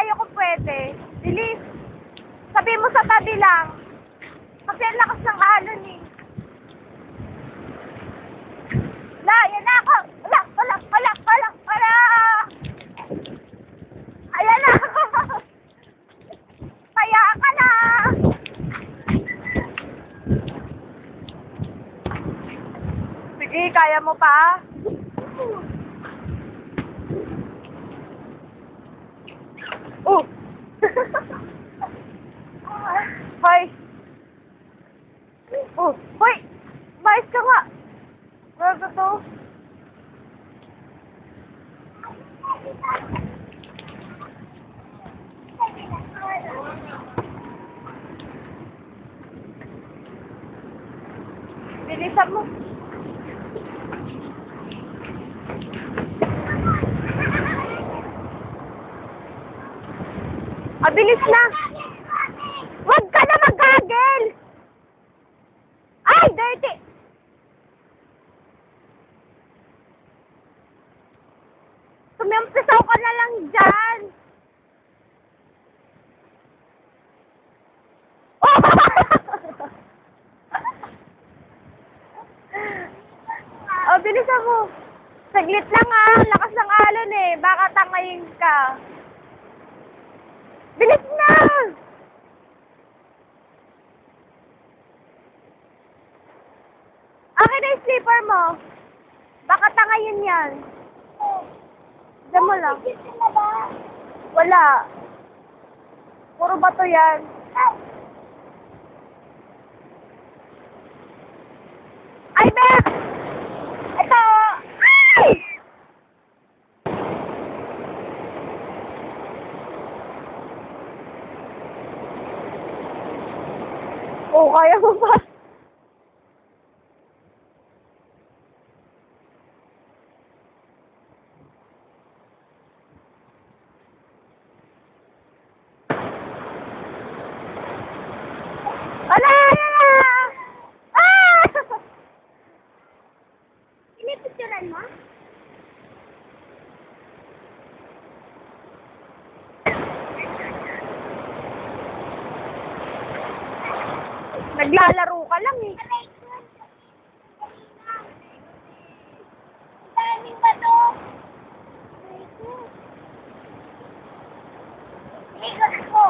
tayo kung pwede. Bilis. Sabi mo sa tabi lang. Kasi ang lakas ng alon eh. La, yan na ako. Wala. Ayan na. Kaya ka na. Sige, kaya mo pa. Oh. Hoy. Oh, hoy. Mais ka nga. Ano to? Bilisan mo. Bilis na. Wag ka na mag-gagel. Ay, dirty. Tumimpisaw ka na lang dyan. Bilisan mo. Saglit lang lakas ng alon eh. Baka tangayin ka. Bilis na! Akin na yung slipper mo. Baka tangayin yan. Diyan mo lang. Wala. Puro bato yan. Ay, Bek! Ito! Ay! Oh, kaya mo ba? Wala! Ah! Pinipicturan mo? Naglalaro ka lang eh. Daming bato. Ikot ko.